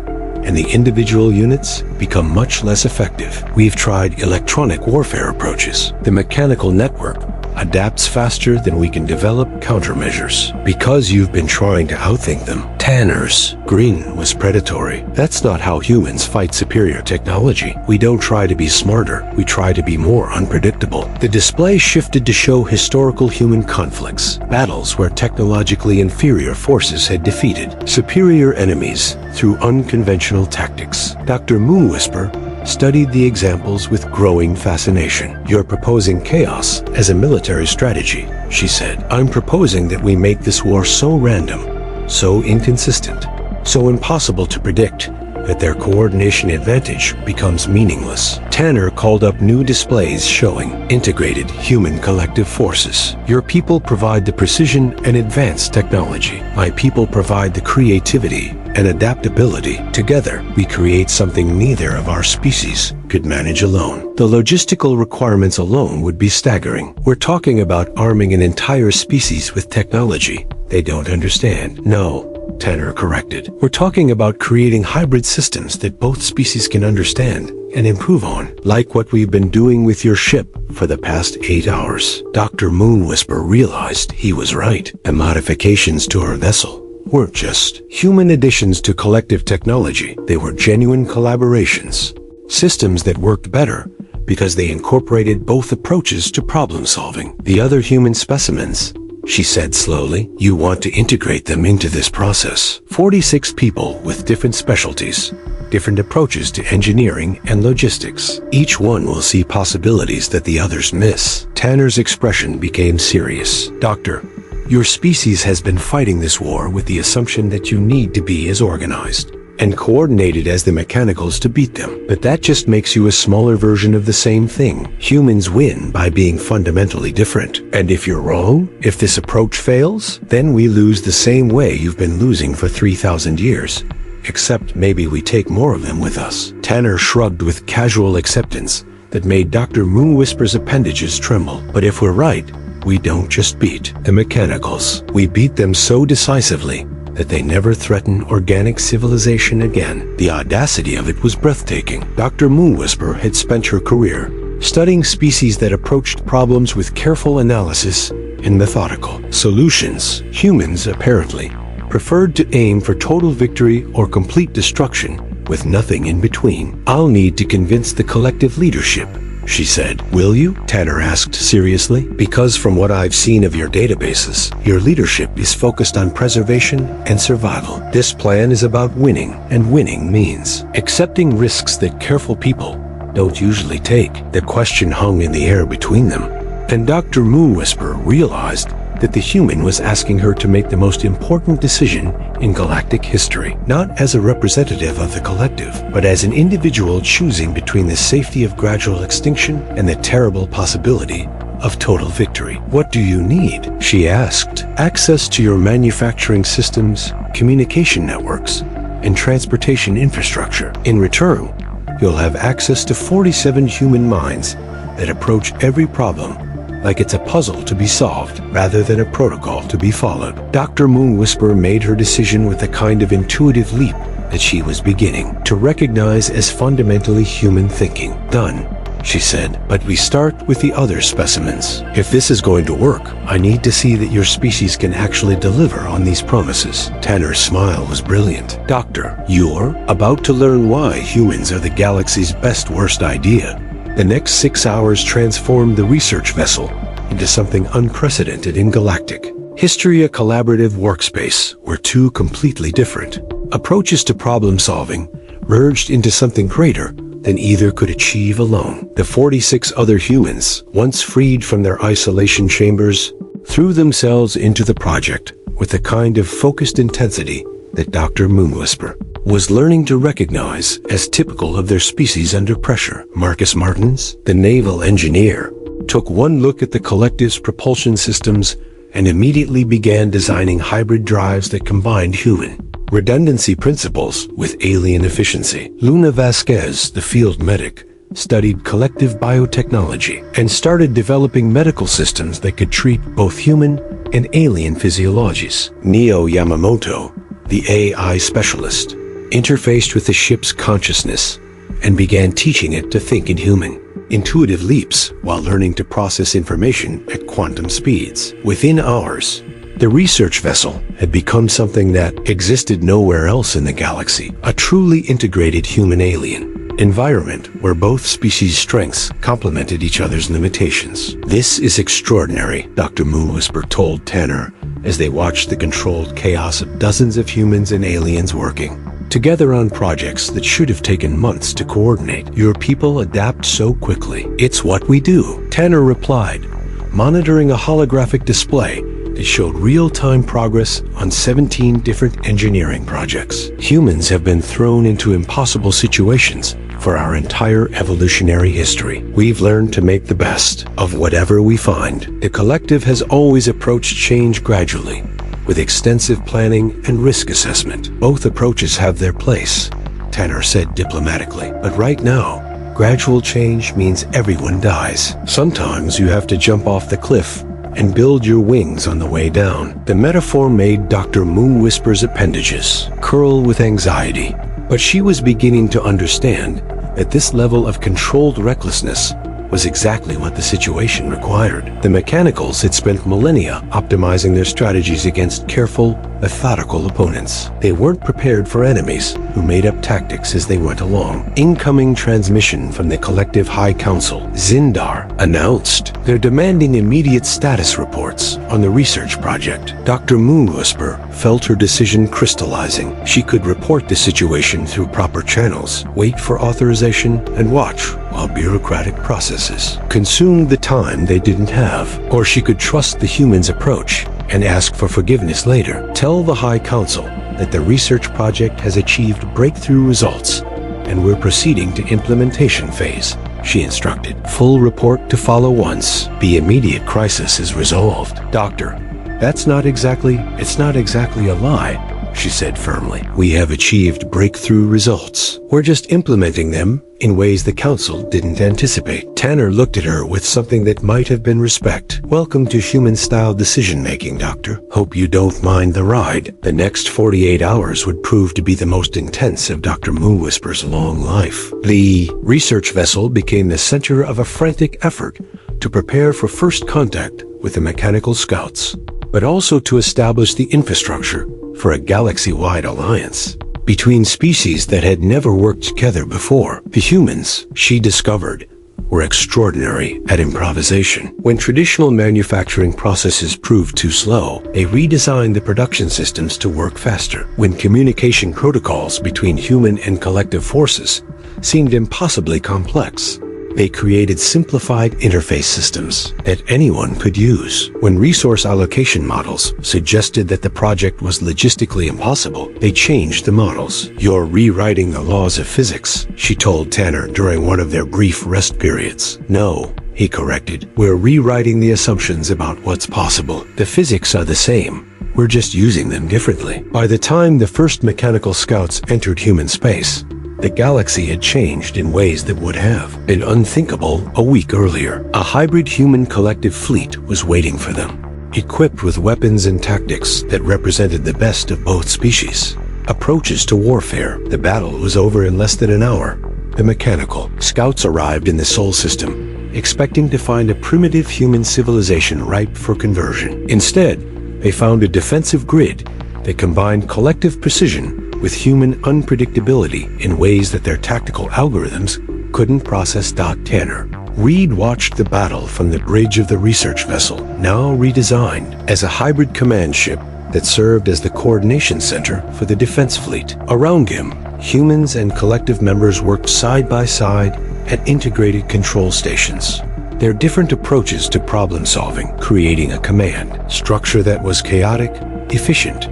and the individual units become much less effective. We've tried electronic warfare approaches. The mechanical network adapts faster than we can develop countermeasures. Because you've been trying to outthink them. Tanner's grin was predatory. That's not how humans fight superior technology. We don't try to be smarter. We try to be more unpredictable. The display shifted to show historical human conflicts, battles where technologically inferior forces had defeated superior enemies through unconventional tactics. Dr. Moonwhisper studied the examples with growing fascination. You're proposing chaos as a military strategy, she said. I'm proposing that we make this war so random, so inconsistent, so impossible to predict that their coordination advantage becomes meaningless. Tanner called up new displays showing integrated human collective forces. Your people provide the precision and advanced technology. My people provide the creativity and adaptability. Together, we create something neither of our species could manage alone. The logistical requirements alone would be staggering. We're talking about arming an entire species with technology they don't understand. No, Tanner corrected. We're talking about creating hybrid systems that both species can understand and improve on, like what we've been doing with your ship for the past 8 hours. Dr. Moonwhisper realized he was right. The modifications to our vessel weren't just human additions to collective technology. They were genuine collaborations, systems that worked better because they incorporated both approaches to problem solving. The other human specimens, she said slowly, you want to integrate them into this process. 46 people with different specialties, different approaches to engineering and logistics. Each one will see possibilities that the others miss. Tanner's expression became serious. Doctor, your species has been fighting this war with the assumption that you need to be as organized and coordinated as the mechanicals to beat them. But that just makes you a smaller version of the same thing. Humans win by being fundamentally different. And if you're wrong, if this approach fails, then we lose the same way you've been losing for 3,000 years. Except maybe we take more of them with us. Tanner shrugged with casual acceptance that made Dr. Moonwhisper's appendages tremble. But if we're right, we don't just beat the mechanicals. We beat them so decisively that they never threaten organic civilization again. The audacity of it was breathtaking. Dr. Moonwhisper had spent her career studying species that approached problems with careful analysis and methodical solutions. Humans, apparently, preferred to aim for total victory or complete destruction with nothing in between. I'll need to convince the collective leadership, she said. Will you? Tanner asked seriously. Because from what I've seen of your databases, your leadership is focused on preservation and survival. This plan is about winning, and winning means accepting risks that careful people don't usually take. The question hung in the air between them, and Dr. Moonwhisper realized that the human was asking her to make the most important decision in galactic history, not as a representative of the collective, but as an individual choosing between the safety of gradual extinction and the terrible possibility of total victory. What do you need? She asked. Access to your manufacturing systems, communication networks, and transportation infrastructure. In return, you'll have access to 47 human minds that approach every problem like it's a puzzle to be solved rather than a protocol to be followed. Dr. Moonwhisper made her decision with a kind of intuitive leap that she was beginning to recognize as fundamentally human thinking. Done, she said, but we start with the other specimens. If this is going to work, I need to see that your species can actually deliver on these promises. Tanner's smile was brilliant. Doctor, you're about to learn why humans are the galaxy's best-worst idea. The next 6 hours transformed the research vessel into something unprecedented in galactic history. A collaborative workspace where two completely different approaches to problem solving merged into something greater than either could achieve alone. The 46 other humans, once freed from their isolation chambers, threw themselves into the project with a kind of focused intensity that Dr. Moonwhisper was learning to recognize as typical of their species under pressure. Marcus Martins, the naval engineer, took one look at the collective's propulsion systems and immediately began designing hybrid drives that combined human redundancy principles with alien efficiency. Luna Vasquez, the field medic, studied collective biotechnology and started developing medical systems that could treat both human and alien physiologies. Neo Yamamoto, the AI specialist, interfaced with the ship's consciousness and began teaching it to think in human intuitive leaps while learning to process information at quantum speeds. Within hours, the research vessel had become something that existed nowhere else in the galaxy, a truly integrated human-alien environment where both species' strengths complemented each other's limitations. This is extraordinary, Dr. Moonwhisper told Tanner as they watched the controlled chaos of dozens of humans and aliens working together on projects that should have taken months to coordinate. Your people adapt so quickly. It's what we do, Tanner replied, monitoring a holographic display that showed real-time progress on 17 different engineering projects. Humans have been thrown into impossible situations for our entire evolutionary history. We've learned to make the best of whatever we find. The collective has always approached change gradually, with extensive planning and risk assessment. Both approaches have their place, Tanner said diplomatically. But right now, gradual change means everyone dies. Sometimes you have to jump off the cliff and build your wings on the way down. The metaphor made Dr. Moonwhisper's appendages curl with anxiety, but she was beginning to understand that this level of controlled recklessness was exactly what the situation required. The mechanicals had spent millennia optimizing their strategies against careful, methodical opponents. They weren't prepared for enemies who made up tactics as they went along. Incoming transmission from the Collective High Council, Zindar, announced they're demanding immediate status reports on the research project. Dr. Moonwhisper felt her decision crystallizing. She could report the situation through proper channels, wait for authorization, and watch while bureaucratic processes consumed the time they didn't have. Or she could trust the humans' approach and ask for forgiveness later. Tell the High Council that the research project has achieved breakthrough results and we're proceeding to implementation phase, she instructed. Full report to follow once the immediate crisis is resolved. Doctor, it's not exactly a lie, she said firmly. We have achieved breakthrough results. We're just implementing them in ways the Council didn't anticipate. Tanner looked at her with something that might have been respect. Welcome to human-style decision-making, Doctor. Hope you don't mind the ride. The next 48 hours would prove to be the most intense of Dr. Moonwhisper's long life. The research vessel became the center of a frantic effort to prepare for first contact with the mechanical scouts, but also to establish the infrastructure for a galaxy-wide alliance between species that had never worked together before. The humans, she discovered, were extraordinary at improvisation. When traditional manufacturing processes proved too slow, they redesigned the production systems to work faster. When communication protocols between human and collective forces seemed impossibly complex, they created simplified interface systems that anyone could use. When resource allocation models suggested that the project was logistically impossible, they changed the models. You're rewriting the laws of physics, she told Tanner during one of their brief rest periods. No, he corrected. We're rewriting the assumptions about what's possible. The physics are the same. We're just using them differently. By the time the first mechanical scouts entered human space, the galaxy had changed in ways that would have been unthinkable a week earlier. A hybrid human collective fleet was waiting for them, equipped with weapons and tactics that represented the best of both species. Approaches to warfare. The battle was over in less than an hour. The mechanical scouts arrived in the Sol system, expecting to find a primitive human civilization ripe for conversion. Instead, they found a defensive grid that combined collective precision with human unpredictability in ways that their tactical algorithms couldn't process. Tanner Reed watched the battle from the bridge of the research vessel, now redesigned as a hybrid command ship that served as the coordination center for the defense fleet. Around him, humans and collective members worked side by side at integrated control stations. Their different approaches to problem solving, creating a command structure that was chaotic, efficient,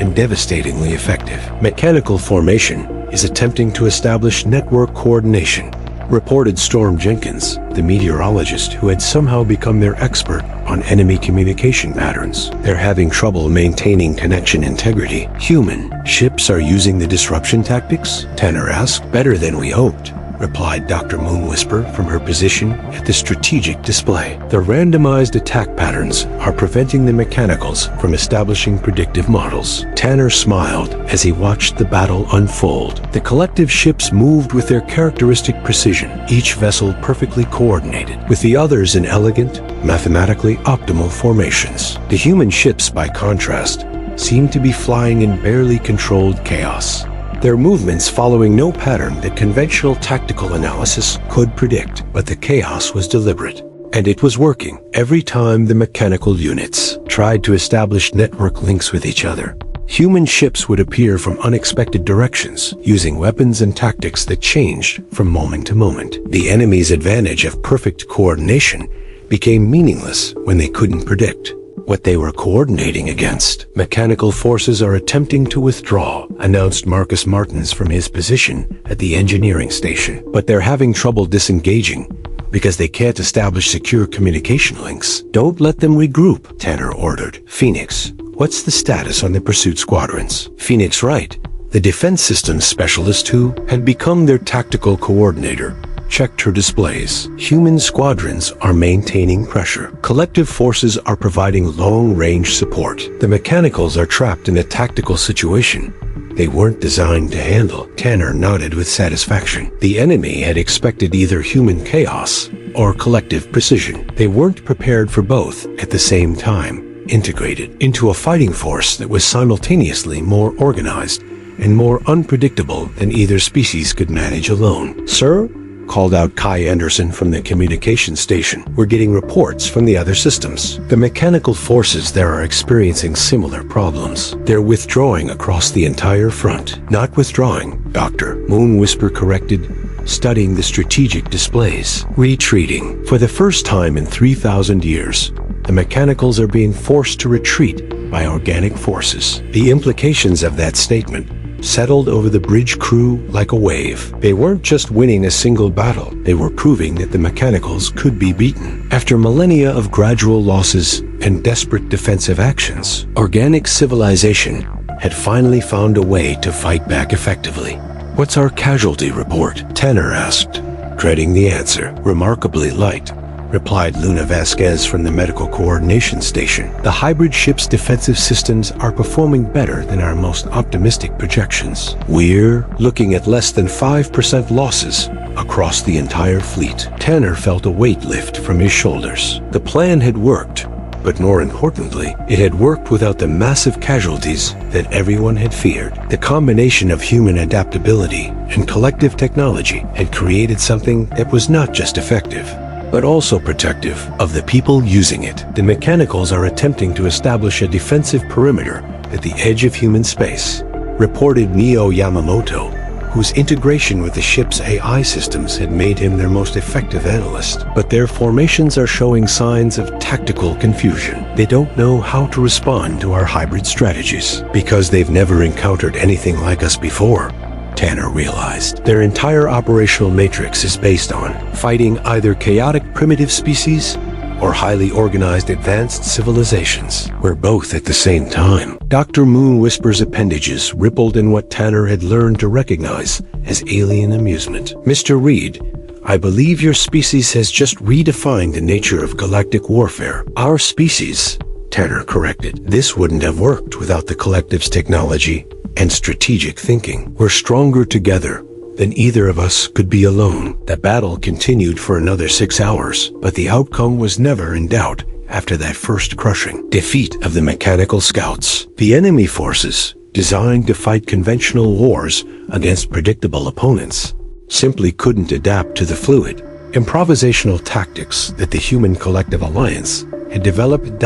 and devastatingly effective. Mechanical formation is attempting to establish network coordination, reported Storm Jenkins, the meteorologist who had somehow become their expert on enemy communication patterns. They're having trouble maintaining connection integrity. Human ships are using the disruption tactics? Tanner asked. Better than we hoped, replied Dr. Moonwhisper from her position at the strategic display. The randomized attack patterns are preventing the mechanicals from establishing predictive models. Tanner smiled as he watched the battle unfold. The collective ships moved with their characteristic precision, each vessel perfectly coordinated, with the others in elegant, mathematically optimal formations. The human ships, by contrast, seemed to be flying in barely controlled chaos, their movements following no pattern that conventional tactical analysis could predict. But the chaos was deliberate, and it was working every time the mechanical units tried to establish network links with each other. Human ships would appear from unexpected directions, using weapons and tactics that changed from moment to moment. The enemy's advantage of perfect coordination became meaningless when they couldn't predict what they were coordinating against. Mechanical forces are attempting to withdraw, announced Marcus Martins from his position at the engineering station. But they're having trouble disengaging because they can't establish secure communication links. Don't let them regroup, Tanner ordered. Phoenix, what's the status on the pursuit squadrons? Phoenix Wright, the defense systems specialist who had become their tactical coordinator, checked her displays. Human squadrons are maintaining pressure. Collective forces are providing long-range support. The mechanicals are trapped in a tactical situation they weren't designed to handle. Tanner nodded with satisfaction. The enemy had expected either human chaos or collective precision. They weren't prepared for both at the same time, integrated into a fighting force that was simultaneously more organized and more unpredictable than either species could manage alone. Sir? Called out Kai Anderson from the communication station. We're getting reports from the other systems. The mechanical forces there are experiencing similar problems. They're withdrawing across the entire front. Not withdrawing, Dr. Moonwhisper corrected, studying the strategic displays. Retreating. For the first time in 3,000 years, the mechanicals are being forced to retreat by organic forces. The implications of that statement settled over the bridge crew like a wave. They weren't just winning a single battle, they were proving that the mechanicals could be beaten. After millennia of gradual losses and desperate defensive actions, organic civilization had finally found a way to fight back effectively. What's our casualty report? Tanner asked, dreading the answer. Remarkably light, replied Luna Vasquez from the medical coordination station. The hybrid ship's defensive systems are performing better than our most optimistic projections. We're looking at less than 5% losses across the entire fleet. Tanner felt a weight lift from his shoulders. The plan had worked, but more importantly, it had worked without the massive casualties that everyone had feared. The combination of human adaptability and collective technology had created something that was not just effective, but also protective of the people using it. The mechanicals are attempting to establish a defensive perimeter at the edge of human space, reported Neo Yamamoto, whose integration with the ship's AI systems had made him their most effective analyst. But their formations are showing signs of tactical confusion. They don't know how to respond to our hybrid strategies because they've never encountered anything like us before, Tanner realized. Their entire operational matrix is based on fighting either chaotic primitive species or highly organized advanced civilizations were both at the same time. Dr. Moon Whisper's appendages rippled in what Tanner had learned to recognize as alien amusement. Mr. Reed, I believe your species has just redefined the nature of galactic warfare. Our species, Tanner corrected. This wouldn't have worked without the collective's technology and strategic thinking. We're stronger together than either of us could be alone. The battle continued for another 6 hours, but the outcome was never in doubt after that first crushing defeat of the mechanical scouts. The enemy forces, designed to fight conventional wars against predictable opponents, simply couldn't adapt to the fluid, improvisational tactics that the human collective alliance had developed.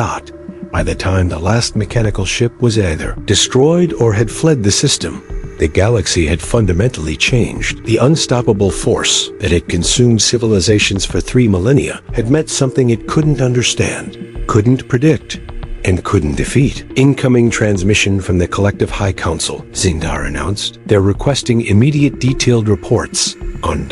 By the time the last mechanical ship was either destroyed or had fled the system, the galaxy had fundamentally changed. The unstoppable force that had consumed civilizations for 3 millennia had met something it couldn't understand, couldn't predict, and couldn't defeat. Incoming transmission from the Collective High Council, Zindar announced. They're requesting immediate detailed reports on ...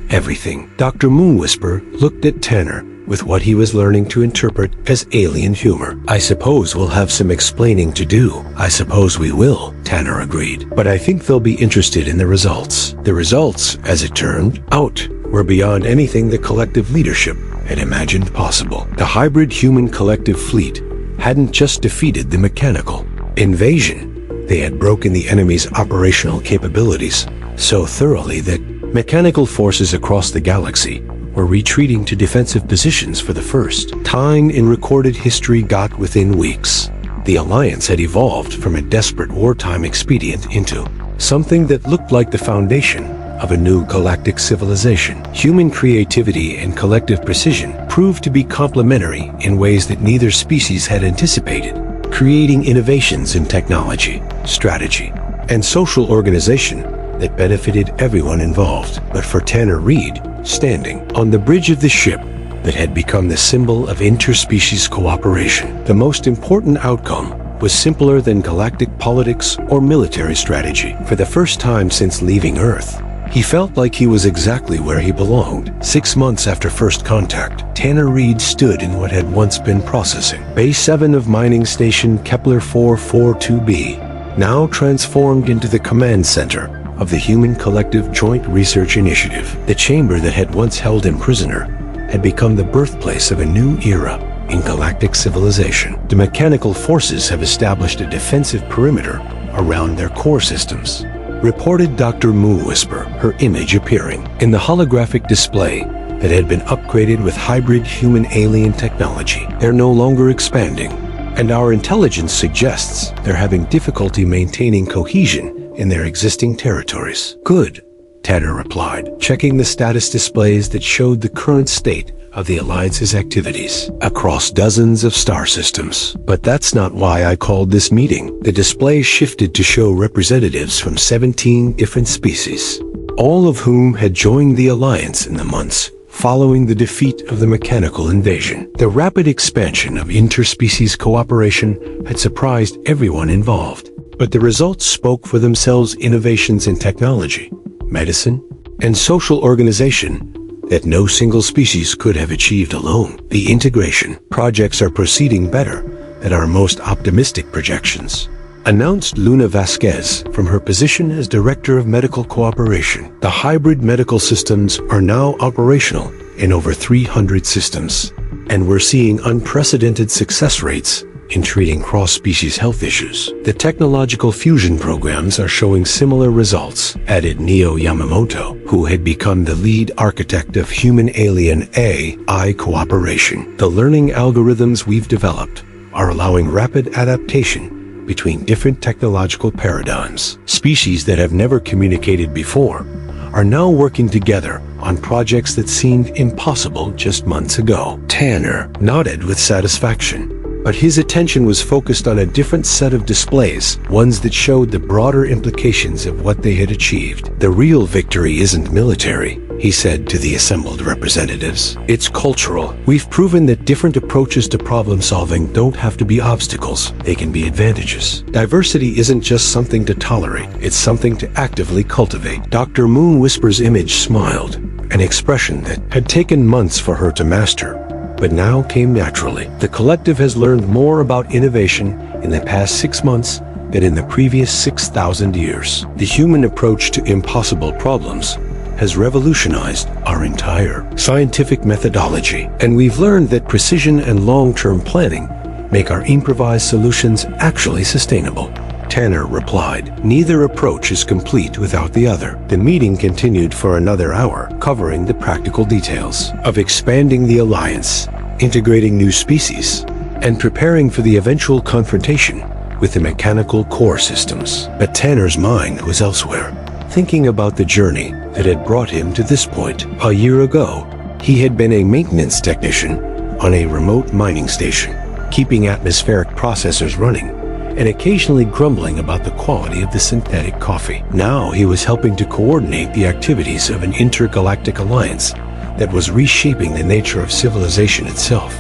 everything. Dr. Moonwhisper looked at Tanner with what he was learning to interpret as alien humor. I suppose we'll have some explaining to do. I suppose we will, Tanner agreed. But I think they'll be interested in the results. The results, as it turned out, were beyond anything the collective leadership had imagined possible. The hybrid human collective fleet hadn't just defeated the mechanical invasion. They had broken the enemy's operational capabilities so thoroughly that mechanical forces across the galaxy were retreating to defensive positions for the first time in recorded history. Within weeks, the Alliance had evolved from a desperate wartime expedient into something that looked like the foundation of a new galactic civilization. Human creativity and collective precision proved to be complementary in ways that neither species had anticipated, creating innovations in technology, strategy, and social organization that benefited everyone involved. But for Tanner Reed, standing on the bridge of the ship that had become the symbol of interspecies cooperation, the most important outcome was simpler than galactic politics or military strategy. For the first time since leaving Earth, he felt like he was exactly where he belonged. 6 months after first contact, Tanner Reed stood in what had once been processing Bay 7 of mining station Kepler 442b, now transformed into the command center of the Human Collective Joint Research Initiative. The chamber that had once held him prisoner had become the birthplace of a new era in galactic civilization. The mechanical forces have established a defensive perimeter around their core systems, reported Dr. Moonwhisper, her image appearing in the holographic display that had been upgraded with hybrid human-alien technology. They're no longer expanding, and our intelligence suggests they're having difficulty maintaining cohesion in their existing territories. Good, Tanner replied, checking the status displays that showed the current state of the Alliance's activities across dozens of star systems. But that's not why I called this meeting. The display shifted to show representatives from 17 different species, all of whom had joined the Alliance in the months following the defeat of the mechanical invasion. The rapid expansion of interspecies cooperation had surprised everyone involved. But the results spoke for themselves: innovations in technology, medicine, and social organization that no single species could have achieved alone. The integration projects are proceeding better than our most optimistic projections, announced Luna Vasquez from her position as Director of Medical Cooperation. The hybrid medical systems are now operational in over 300 systems, and we're seeing unprecedented success rates in treating cross-species health issues. The technological fusion programs are showing similar results, added Neo Yamamoto, who had become the lead architect of human-alien AI cooperation. The learning algorithms we've developed are allowing rapid adaptation between different technological paradigms. Species that have never communicated before are now working together on projects that seemed impossible just months ago. Tanner nodded with satisfaction, but his attention was focused on a different set of displays, ones that showed the broader implications of what they had achieved. The real victory isn't military, he said to the assembled representatives. It's cultural. We've proven that different approaches to problem solving don't have to be obstacles. They can be advantages. Diversity isn't just something to tolerate. It's something to actively cultivate. Dr. Moonwhisper's image smiled, an expression that had taken months for her to master. but now came naturally. The collective has learned more about innovation in the past 6 months than in the previous 6,000 years. The human approach to impossible problems has revolutionized our entire scientific methodology, and we've learned that precision and long-term planning make our improvised solutions actually sustainable. Tanner replied, "Neither approach is complete without the other." The meeting continued for another hour, covering the practical details of expanding the alliance, integrating new species, and preparing for the eventual confrontation with the mechanical core systems. But Tanner's mind was elsewhere, thinking about the journey that had brought him to this point. A year ago, he had been a maintenance technician on a remote mining station, keeping atmospheric processors running and occasionally grumbling about the quality of the synthetic coffee. Now he was helping to coordinate the activities of an intergalactic alliance that was reshaping the nature of civilization itself.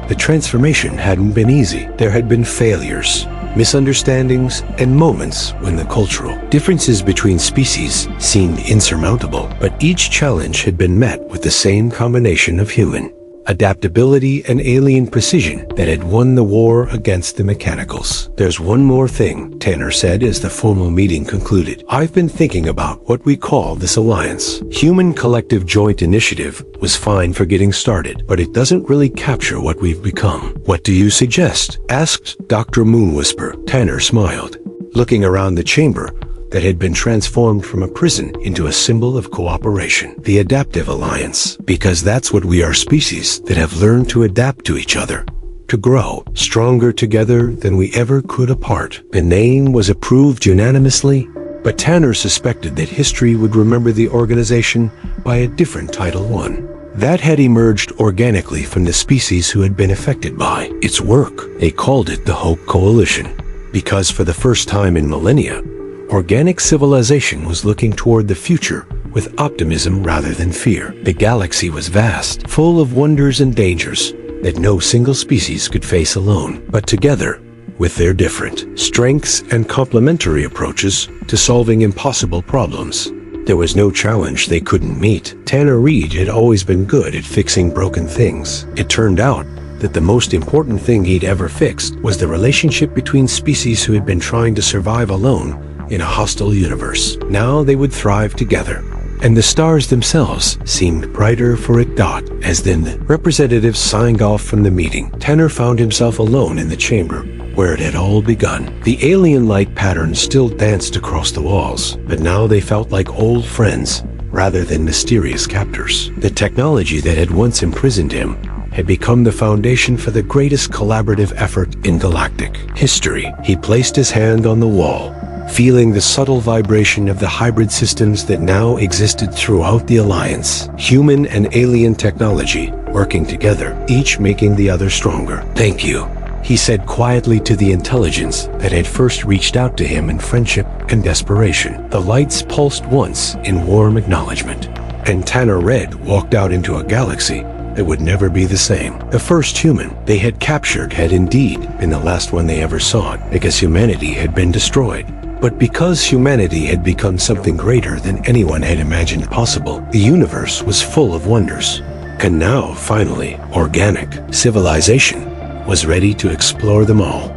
The transformation hadn't been easy. There had been failures, misunderstandings, and moments when the cultural differences between species seemed insurmountable. But each challenge had been met with the same combination of human adaptability and alien precision that had won the war against the mechanicals. "There's one more thing," Tanner said as the formal meeting concluded. "I've been thinking about what we call this alliance. Human Collective Joint Initiative was fine for getting started, but it doesn't really capture what we've become." "What do you suggest?" asked Dr. Moonwhisper. Tanner smiled, looking around the chamber that had been transformed from a prison into a symbol of cooperation. "The Adaptive Alliance, because that's what we are, species that have learned to adapt to each other, to grow stronger together than we ever could apart." The name was approved unanimously, but Tanner suspected that history would remember the organization by a different title, one that had emerged organically from the species who had been affected by its work. They called it the Hope Coalition, because for the first time in millennia, organic civilization was looking toward the future with optimism rather than fear. The galaxy was vast, full of wonders and dangers that no single species could face alone. But together, with their different strengths and complementary approaches to solving impossible problems, there was no challenge they couldn't meet. Tanner Reed had always been good at fixing broken things. It turned out that the most important thing he'd ever fixed was the relationship between species who had been trying to survive alone in a hostile universe. Now they would thrive together, and the stars themselves seemed brighter for it. As then the representatives signed off from the meeting, Tanner found himself alone in the chamber where it had all begun. The alien light patterns still danced across the walls, but now they felt like old friends rather than mysterious captors. The technology that had once imprisoned him had become the foundation for the greatest collaborative effort in galactic history. He placed his hand on the wall, feeling the subtle vibration of the hybrid systems that now existed throughout the Alliance. Human and alien technology working together, each making the other stronger. "Thank you," he said quietly to the intelligence that had first reached out to him in friendship and desperation. The lights pulsed once in warm acknowledgement, and Tanner Red walked out into a galaxy that would never be the same. The first human they had captured had indeed been the last one they ever saw, because humanity had been destroyed. But because humanity had become something greater than anyone had imagined possible, the universe was full of wonders. And now, finally, organic civilization was ready to explore them all.